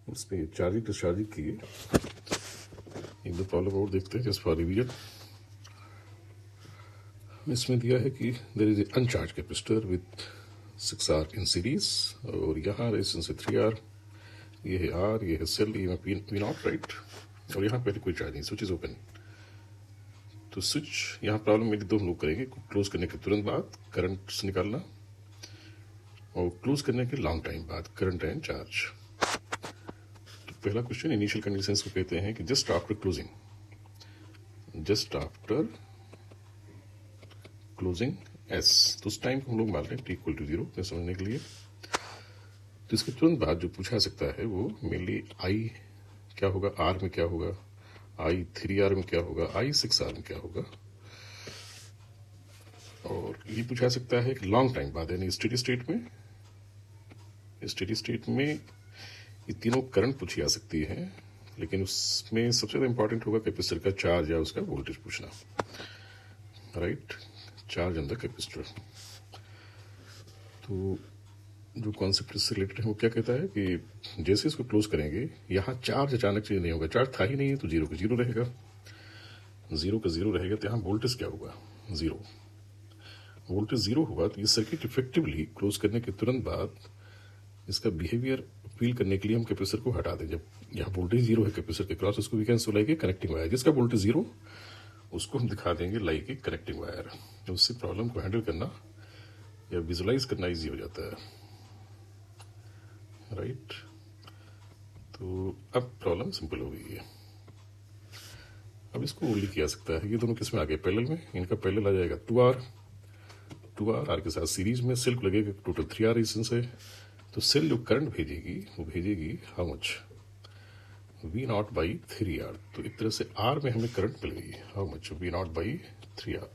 उसमें charging discharging की एक दो प्रॉब्लम और देखते हैं जस्ट फॉर रिवीजन। इसमें दिया है कि there is a uncharged capacitor with 6R in series, और यहाँ रेजिस्टेंस है 3R, ये है R, ये है सेल, ये वी नॉट राइट, और यहाँ पहले कोई चार्ज नहीं, स्विच इज ओपन। तो स्विच यहाँ प्रॉब्लम में दो हम लोग करेंगे, क्लोज करने के तुरंत बाद करंट से निकालना, और क्लोज करने के लॉन्ग टाइम बाद करंट एंड चार्ज। तो पहला क्वेश्चन इनिशियल कंडीशंस को कहते हैं कि जस्ट आफ्टर क्लोजिंग एस, तो उस टाइम को हम लोग मान रहे हैं टी इक्वल टू 0 समझने के लिए। तो इसके तुरंत बाद जो पूछा सकता है वो मेनली आई क्या होगा, आर में क्या होगा, आई 3R में क्या होगा, आई 6R में क्या होगा, और ये पूछा सकता है कि लॉन्ग टाइम बाद यानी स्टेडी स्टेट में ये तीनों करंट पूछी जा सकती है, लेकिन उसमें सबसे ज्यादा इंपॉर्टेंट होगा कैपेसिटर का चार्ज या उसका वोल्टेज पूछना, right, charge on the capacitor. तो जो कॉन्सेप्ट इससे रिलेटेड है वो क्या कहता है कि जैसे इसको क्लोज करेंगे यहाँ चार्ज अचानक से नहीं होगा, चार्ज था ही नहीं है तो 0 का 0 रहेगा, 0 का 0 रहेगा, तो यहाँ वोल्टेज क्या होगा, 0। वोल्टेज 0 होगा तो ये सर्किट इफेक्टिवली क्लोज करने के तुरंत बाद इसका बिहेवियर फील करने के लिए हम कैपेसिटर को हटा दें। जब यहाँ वोल्टेज 0 है कैपेसिटर के क्रॉस, उसको we can so like a connecting wire, जिसका वोल्टेज 0 उसको हम दिखा देंगे लाइक ए कनेक्टिंग वायर। उससे प्रॉब्लम को हैंडल करना या विजुलाइज करना इजी हो जाता है, राइट। तो अब प्रॉब्लम सिंपल हो गई है। अब इसको ओनली किया सकता है, ये दोनों किस में आ गए, पैरेलल में, इनका पैरेलल आ जाएगा 2R, आर के साथ सीरीज में, सेल को लगेगा टोटल 3R रेजिस्टेंस है, तो सेल जो करंट भेजेगी वो भेजेगी how much, V0 by 3R। तो एक तरह से R में हमें करंट मिल गई, how much, V0 by 3R,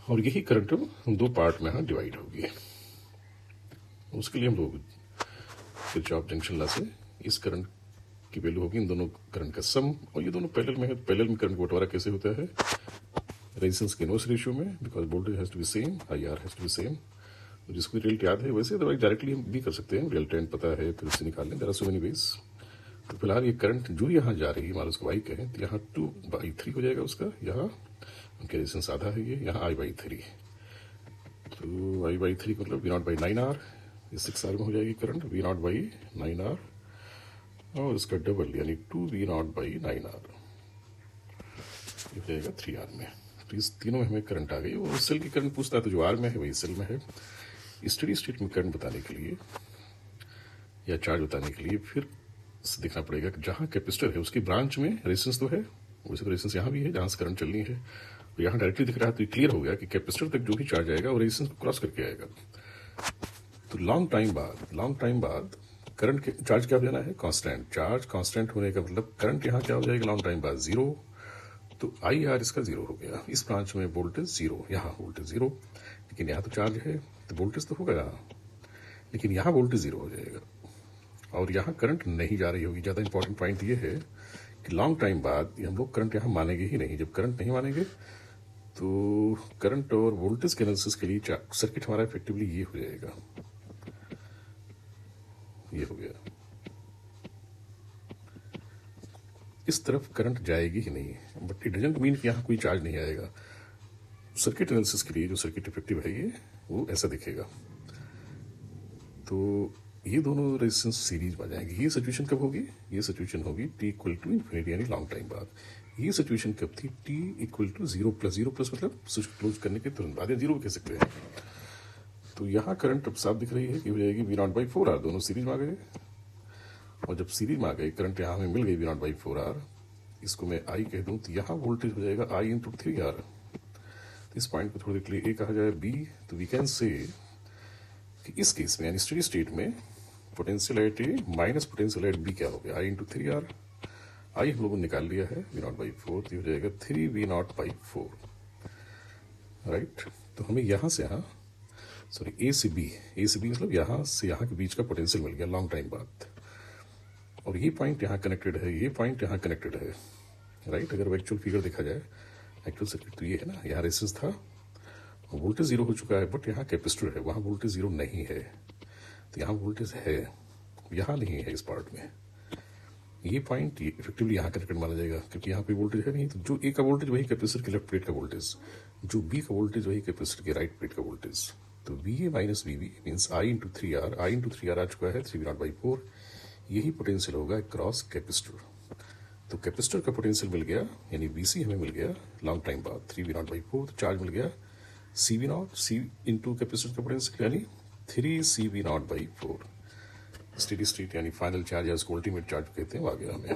और यही करंट दो पार्ट में डिवाइड होगी। उसके लिए हम लोग किरचॉफ जंक्शन लॉ से इस करंट की वैल्यू होगी इन दोनों करंट का सम, और ये दोनों पैरेलल में है, पैरेलल में करंट बंटवारा कैसे होता है, रेजिस्टेंस के इनवर्स रेशियो में, because voltage has to be same, IR has to be same. जिसको रिजल्ट याद है वैसे अदरवाइज डायरेक्टली हम भी कर सकते हैं, रिजल्ट पता है फिर उससे निकाल लें, there are so many ways. तो फिलहाल ये करंट जो यहाँ जा रही है, मान उसको I कहें, तो यहाँ 2/3 हो जाएगा उसका, यहाँ उनके रेजिस्टेंस आधा है, ये यहाँ I/3, तो I/3 मतलब V0 बाई 9R, ये 6R में हो जाएगी करंट, V0 बाई 9R, और इसका डबल यानी 2V0 बाई 9R, ये हो जाएगा 3R में। तो इस तीनों में हमें करंट आ गई, और सेल की करंट पूछता है तो जो R में है वही सेल में है। स्टेडी स्टेट में करंट बताने के लिए या चार्ज बताने के लिए फिर देखना पड़ेगा कि जहाँ कैपेसिटर है उसकी ब्रांच में रेजिस्टेंस तो है, वैसे तो रेजिस्टेंस यहाँ भी है जहाँ से करंट चलनी है, तो यहाँ डायरेक्टली दिख रहा है, तो ये क्लियर हो गया कि कैपेसिटर तक जो भी चार्ज आएगा वो रेजिस्टेंस को क्रॉस करके आएगा। तो लॉन्ग टाइम बाद करंट के चार्ज क्या हो जाना है, कांस्टेंट, चार्ज कांस्टेंट होने का मतलब करंट यहाँ क्या हो जाएगा लॉन्ग टाइम बाद 0, तो IR इसका 0 हो गया, इस ब्रांच में वोल्टेज 0, यहाँ वोल्टेज 0, लेकिन यहाँ तो चार्ज है तो वोल्टेज तो होगा यहाँ, लेकिन यहाँ वोल्टेज 0 हो जाएगा, और यहाँ करंट नहीं जा रही होगी। ज़्यादा इंपॉर्टेंट पॉइंट ये है कि लॉन्ग टाइम बाद हम लोग करंट यहाँ मानेंगे ही नहीं। जब करंट नहीं मानेंगे तो करंट और वोल्टेज के एनालिसिस के लिए सर्किट हमारा इफेक्टिवली ये हो जाएगा, ये हो गया, इस तरफ करंट जाएगी ही नहीं, बट इट डजंट मीन कि यहाँ कोई चार्ज नहीं आएगा। सर्किट एनालिसिस के लिए जो सर्किट इफेक्टिव है ये वो ऐसा दिखेगा। तो ये दोनों रेजिस्टेंस सीरीज में आ जाएंगे। ये सिचुएशन कब होगी, ये सिचुएशन होगी T इक्वल टू इन्फिनिटी यानी लॉन्ग टाइम बाद। ये सिचुएशन कब थी, T इक्वल टू 0 प्लस मतलब स्विच क्लोज करने के तुरंत बाद, या 0 कह सकते हैं। तो यहाँ करंट अब साफ दिख रही है कि हो जाएगी V0 बाई 4R, दोनों सीरीज में आ गए, और जब सीरीज में आ गए करंट यहाँ हमें मिल गई V0 बाई 4R, इसको मैं I कह दूं तो यहाँ वोल्टेज हो जाएगा I इंटू 3R। तो इस पॉइंट को थोड़ी देर के लिए A कहा जाए B, तो वी कैन से कि इस केस में यानी स्टेडी स्टेट में potential at A minus potential at B क्या हो गया, I इंटू 3R। I हम लोगों ने निकाल लिया है V0 बाई 4, तो हो जाएगा 3V0 बाई 4, राइट। तो हमें यहाँ से यहाँ A से B मतलब यहाँ से यहाँ के बीच का पोटेंशियल मिल गया लॉन्ग टाइम बाद, और ये पॉइंट यहाँ कनेक्टेड है, ये पॉइंट यहाँ कनेक्टेड है, राइट। अगर एक्चुअल फिगर देखा जाए, एक्चुअल सर्किट तो ये है ना, यहाँ रेजिस्टेंस था, वोल्टेज 0 हो चुका है, बट यहाँ कैपेसिटर है, वहाँ वोल्टेज 0 नहीं है, तो यहाँ वोल्टेज है, यहाँ नहीं है इस पार्ट में। ये पॉइंट ये इफेक्टिवली यहाँ कनेक्टेड माना जाएगा क्योंकि यहाँ पे वोल्टेज है नहीं। तो जो ए का वोल्टेज वही कैपेसिटर के लेफ्ट प्लेट का वोल्टेज, जो बी का वोल्टेज वही कैपेसिटर के राइट प्लेट का वोल्टेज। तो V A minus V B means I into 3R, I into 3R आ चुका है 3V0/4। यही पोटेंशियल होगा क्रॉस कैपेसिटर। तो कैपेसिटर का पोटेंशियल मिल गया, यानी VC हमें मिल गया लॉन्ग टाइम बाद 3V0/4। तो चार्ज मिल गया CV0, C इंटू कैपेसिटर का पोटेंशियल यानी 3CV0/4। स्टेडी स्टेट यानी फाइनल चार्ज या उसको अल्टीमेट चार्ज कहते हैं, वो आ गया हमें,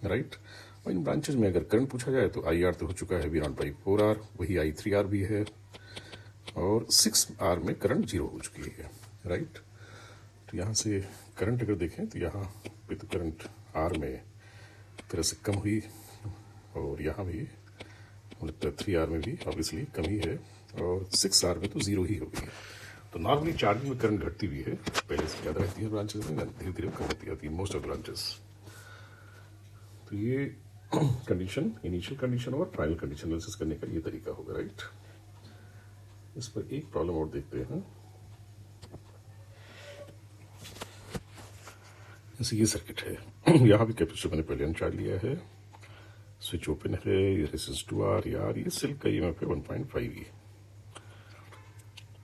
राइट। और इन ब्रांचेज में अगर करंट पूछा जाए तो IR तो हो चुका है V0/4R, वही I3R भी है, और 6R में करंट 0 हो चुकी है, राइट। तो यहाँ से करंट अगर देखें तो यहाँ पे तो करंट R में तरह से कम हुई, और यहाँ भी मतलब 3R में भी ऑब्वियसली कम ही है, और 6R में तो 0 ही हो गई है। तो नॉर्मली चार्जिंग में करंट घटती भी है, पहले से ज़्यादा रहती है ब्रांचेस में, धीरे धीरे कम होती जाती है मोस्ट ऑफ ब्रांचेस। तो ये कंडीशन, इनिशियल कंडीशन और फाइनल कंडीशन एनालिसिस करने का ये तरीका होगा, राइट। इस पर एक प्रॉब्लम और देखते हैं। जैसे ये सर्किट है, यहाँ भी कैपेसिटर मैंने पहले अनचार्ज लिया है, स्विच ओपन है, रेजिस्टेंस 2R, यार ये सेल का EMF है 1.5E।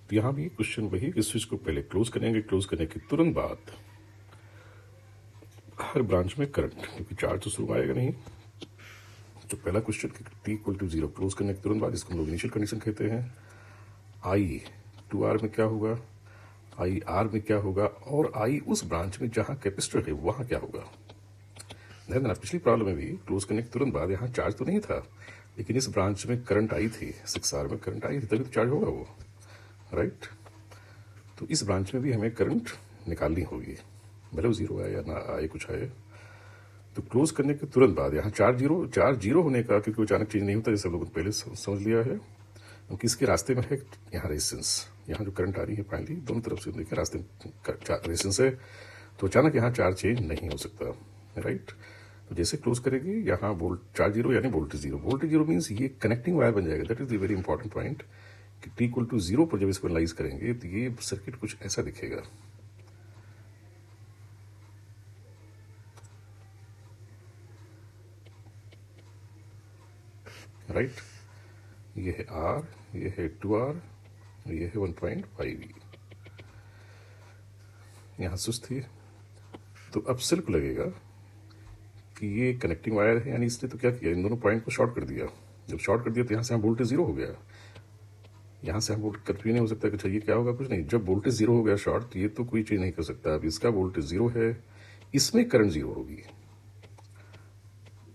तो यहाँ भी क्वेश्चन वही कि स्विच को पहले क्लोज करेंगे, क्लोज करने के तुरंत बाद हर ब्रांच में करंट, क्योंकि चार्ज तो शुरू आएगा नहीं। तो पहला क्वेश्चन T=0 क्लोज करने के तुरंत बाद, इसको हम लोग इनिशियल कंडीशन कहते हैं। I 2R में क्या होगा, I R में क्या होगा, और I उस ब्रांच में जहां कैपेसिटर है वहां क्या होगा। ध्यान देना, पिछली प्रॉब्लम में भी क्लोज करने के तुरंत बाद यहाँ चार्ज तो नहीं था, लेकिन इस ब्रांच में करंट आई थी, 6R में करंट आई थी, तभी तो चार्ज होगा वो, राइट। तो इस ब्रांच में भी हमें करंट निकालनी होगी, भले वो 0 आए या ना आए, कुछ आए। तो क्लोज करने के तुरंत बाद यहाँ चार्ज जीरो होने का, क्योंकि अचानक चेंज नहीं होता, जैसे लोगों ने पहले समझ लिया है, क्योंकि इसके रास्ते में है यहाँ रेजिस्टेंस, यहाँ जो करंट आ रही है फाइनली दोनों तरफ से देखें रास्ते में रेजिस्टेंस है, तो अचानक यहाँ चार्ज चेंज नहीं हो सकता, राइट। तो जैसे क्लोज करेगी यहाँ चार्ज 0 यानी वोल्टेज 0। वोल्टेज 0 मीन्स ये कनेक्टिंग वायर बन जाएगा। That is the very important point कि T=0 पर जब इसको एनालाइज करेंगे तो ये सर्किट कुछ ऐसा दिखेगा, राइट। ये है R, ये है 2R, ये है 1.5E। यहाँ स्विच थी, तो अब सेल को लगेगा कि ये कनेक्टिंग वायर है, यानी इसने तो क्या किया, इन दोनों पॉइंट को शॉर्ट कर दिया। जब शॉर्ट कर दिया तो यहाँ से वोल्टेज 0 हो गया, यहाँ से हम वोल्टेज कंफ्यूज नहीं हो सकता कि ये क्या होगा, कुछ नहीं। जब वोल्टेज 0 हो गया शॉर्ट, तो ये तो कोई चीज नहीं कर सकता। अब इसका वोल्टेज 0 है, इसमें करंट 0 होगी।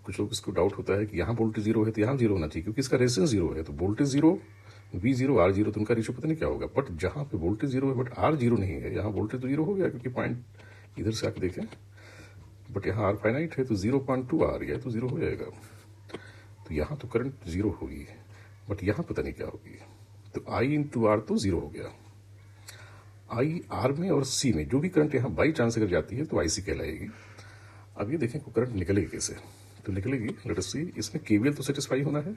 कुछ लोग इसको डाउट होता है कि यहाँ वोल्टेज 0 है तो यहाँ 0 होना चाहिए, क्योंकि इसका रेजिस्टेंस 0 है, तो वोल्टेज 0 V0 R0, तो उनका रेशियो पता नहीं क्या होगा। बट जहां पे वोल्टेज 0 है बट R0 नहीं है, यहाँ वोल्टेज तो 0 हो गया, क्योंकि पॉइंट इधर से आके देखें, बट यहाँ R फाइनाइट है तो 0.2 आ रही है, तो 0 हो जाएगा। तो यहाँ तो करंट 0 होगी, बट यहाँ पता नहीं क्या होगी। तो I इंटू R तो 0 हो गया। I R में और C में जो भी करंट यहाँ बाई चांस अगर जाती है तो IC कहलाएगी। अब ये देखें को करंट निकलेगी कैसे, तो निकलेगी, लेट अस सी। इसमें KVL तो सेटिस्फाई होना है,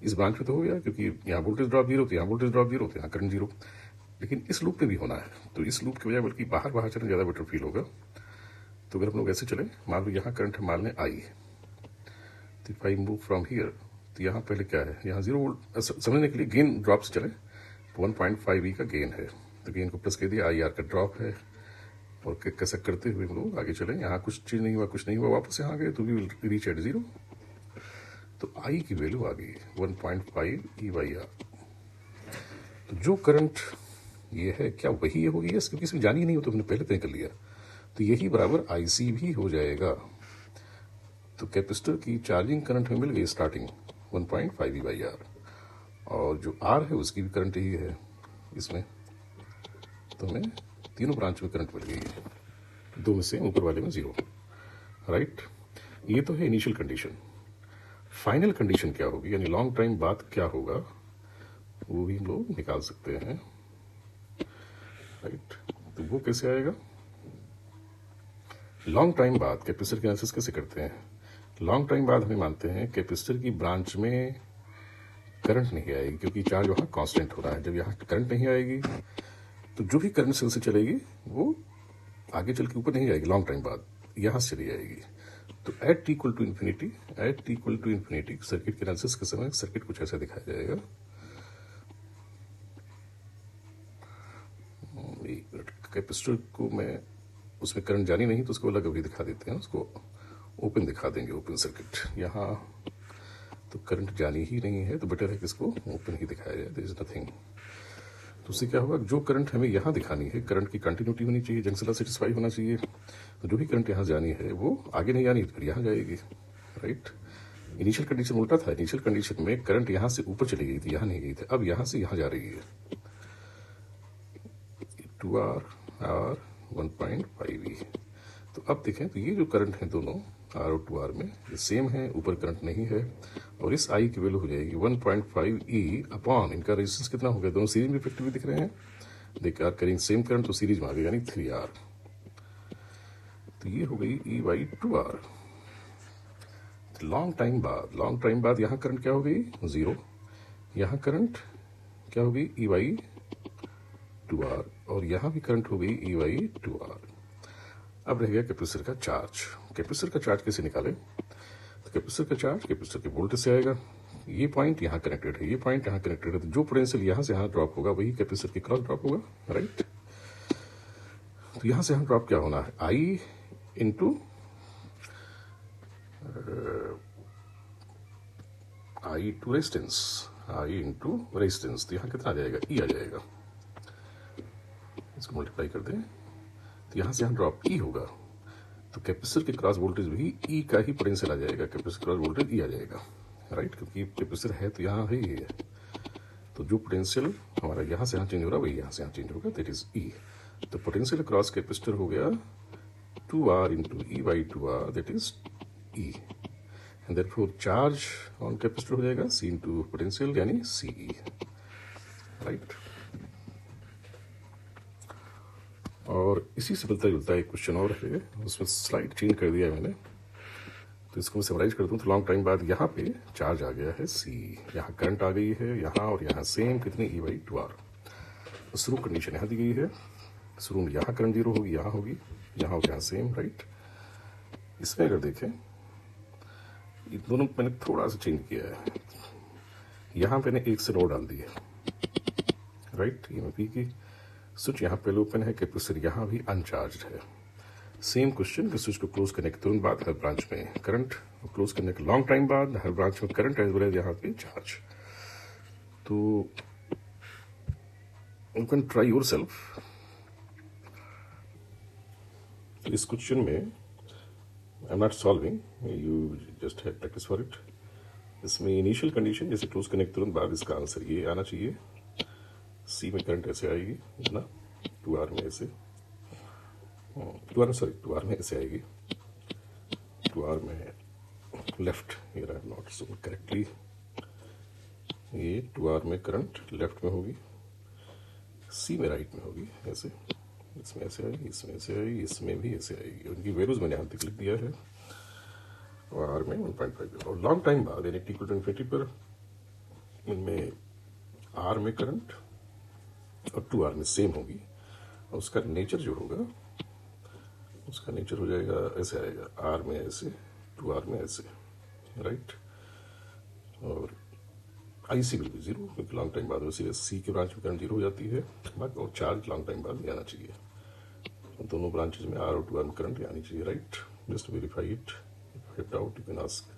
इस ब्रांच में तो हो गया, क्योंकि यहाँ वोल्टेज ड्रॉप 0, तो यहाँ वोल्टेज ड्रॉप 0, तो यहाँ करंट 0। लेकिन इस लूप में भी होना है, तो इस लूप की बजाय बल्कि बाहर चलना ज़्यादा बेटर फील होगा। तो अगर हम लोग ऐसे चले, मान लो यहाँ करंट है, मान लें I, तो if I move from here, तो यहाँ पहले क्या है, यहाँ 0 वोल्ट। समझने के लिए गेन ड्रॉप से चले, 1.5E का गेन है, तो गेन को प्लस कह दिया, IR का ड्रॉप है, और कैसा करते हुए हम लोग आगे चले। यहाँ कुछ चीज नहीं हुआ, कुछ नहीं हुआ, वापस यहाँ आ गए, तो वी विल रीच एट 0। तो I की वैल्यू आ गई 1.5E/R। तो जो करंट ये है, क्या वही ये होगी, यस, क्योंकि इसमें जानी ही नहीं हो, तो हमने पहले तय कर लिया। तो यही बराबर IC भी हो जाएगा। तो कैपेसिटर की चार्जिंग करंट हमें मिल गई स्टार्टिंग 1.5E/R, और जो R है उसकी भी करंट यही है इसमें। तो हमें तीनों ब्रांच में करंट मिल गई है, दो में से ऊपर वाले में 0, राइट। ये तो है इनिशियल कंडीशन। फाइनल कंडीशन क्या होगी, यानी लॉन्ग टाइम बाद क्या होगा, वो भी हम लोग निकाल सकते हैं, राइट। तो वो कैसे आएगा, लॉन्ग टाइम बाद कैपेसिटर की एनालिसिस कैसे करते हैं। लॉन्ग टाइम बाद हमें मानते हैं कैपेसिटर की ब्रांच में करंट नहीं आएगी, क्योंकि चार्ज वहां कांस्टेंट हो रहा है। जब यहाँ करंट नहीं आएगी तो जो भी करंट सेल से चलेगी वो आगे चल के ऊपर नहीं जाएगी, लॉन्ग टाइम बाद यहां से चली जाएगी। तो at T equal to infinity, at T equal to infinity circuit के एनालिसिस के समय सर्किट कुछ ऐसा दिखाया जाएगा। कैपेसिटर को मैं उसमें करंट जानी नहीं तो उसको अलग अभी दिखा देते हैं, उसको ओपन दिखा देंगे, ओपन सर्किट। यहाँ तो करंट जानी ही नहीं है तो बेटर है कि इसको ओपन ही दिखाया जाए, देयर इज नथिंग। तो उससे क्या होगा, जो करंट हमें यहाँ दिखानी है, करंट की कंटिन्यूटी होनी चाहिए, जंक्शन सेटिस्फाई होना चाहिए। तो जो भी करंट यहाँ जानी है वो आगे नहीं जानी, फिर यहाँ जाएगी, राइट। इनिशियल कंडीशन उल्टा था, इनिशियल कंडीशन में करंट यहाँ से ऊपर चली गई थी, यहाँ नहीं गई थी, अब यहाँ से यहाँ जा रही है। 2R R 1.5E। तो अब देखें तो ये जो करंट है दोनों R और 2R में ये सेम है, ऊपर करंट नहीं है, और इस I की वैल्यू हो जाएगी 1.5E अपॉन इनका रेजिस्टेंस कितना हो गया, दोनों सीरीज में इफेक्टिवली दिख रहे हैं। देख आर करेंगे सेम करंट तो सीरीज में आ गया, यानी 3R। तो ये हो गई E by 2R। Long time बाद यहाँ करंट क्या हो गई, 0। यहाँ करंट क्या हो गई, E बाई 2R, और यहाँ भी करंट हो गई E बाई 2R। अब रह गया कैपेसिटर का चार्ज। कैपेसिटर का चार्ज कैसे निकालें, तो कैपेसिटर का चार्ज कैपेसिटर के वोल्टेज से आएगा। ये पॉइंट यहाँ कनेक्टेड है, ये पॉइंट यहाँ कनेक्टेड है, तो जो पोटेंशियल यहाँ से यहाँ ड्रॉप होगा वही कैपेसिटर के क्रॉस ड्रॉप होगा, राइट। तो यहाँ से यहाँ ड्रॉप क्या होना है, I into I to resistance, I into resistance. तो यहाँ कितना आ जाएगा, E आ जाएगा। इसको मल्टीप्लाई कर दें तो यहाँ से यहाँ ड्रॉप E होगा, तो कैपेसिटर के क्रॉस वोल्टेज भी E का ही पोटेंशियल आ जाएगा, कैपेसिटर क्रॉस वोल्टेज E आ जाएगा, राइट, क्योंकि कैपेसिटर है तो यहाँ है ही है। तो जो पोटेंशियल हमारा यहाँ से यहाँ चेंज हो रहा है वही यहाँ से यहाँ चेंज होगा, दैट इज E। तो पोटेंशियल क्रॉस कैपेसिटर हो गया 2R into E by 2R, that is E। And therefore charge on capacitor हो जाएगा C इंटू पोटेंशियल यानी CE, राइट। और इसी से मिलता जुलता एक क्वेश्चन और है, उसमें स्लाइड चेंज कर दिया है मैंने, तो इसको मैं समराइज कर दूं तो लॉन्ग टाइम बाद यहाँ पे चार्ज आ गया है C, यहाँ करंट आ गई है यहाँ, और यहाँ सेम कितनी E बाई 2R। तो शुरू कंडीशन यहाँ दी गई है, शुरू में यहाँ करंट 0 होगी, यहाँ होगी, यहाँ और यहाँ सेम, राइट। इसमें अगर देखें ये दोनों मैंने थोड़ा सा चेंज किया है, यहाँ मैंने एक से रो डाल दी है, राइट। ये पी की स्विच यहाँ पहले ओपन है, कैपेसिटर यहाँ भी अनचार्ज है। सेम क्वेश्चन कि स्विच को क्लोज करने के तुरंत बाद हर ब्रांच में करंट, क्लोज करने के लॉन्ग टाइम बाद हर ब्रांच में करंट एज वेल एज यहाँ पे चार्ज। तो you can try your self. इस क्वेश्चन में I am not solving, you just have practice for it. इसमें इनिशियल कंडीशन जैसे क्लोज करने के तुरंत बाद इसका आंसर ये आना चाहिए, C में करंट ऐसे आएगी ना, 2R में ऐसे, 2R में ऐसे आएगी, 2R में left, here I have not sold correctly, ये 2R में करंट लेफ्ट में होगी, C में राइट में होगी ऐसे, इसमें ऐसे आएगी, इसमें ऐसे आएगी, इसमें भी ऐसे आएगी। उनकी वैल्यूज मैंने यहाँ तक लिख दिया है, और R में 1.5। और लॉन्ग टाइम बाद यानी T = इन्फिनिटी पर इनमें R में करंट और 2R में सेम होगी, और उसका नेचर जो होगा उसका नेचर हो जाएगा ऐसे आएगा, R में ऐसे 2R में ऐसे, राइट। और IC विल बी 0 क्योंकि लॉन्ग टाइम बाद वैसे C के ब्रांच में करंट 0 हो जाती है, और चार्ज लॉन्ग टाइम बाद आना चाहिए। दोनों ब्रांचेज में R और 2R में करंट आनी चाहिए, right. Just verify it, if doubt you can ask.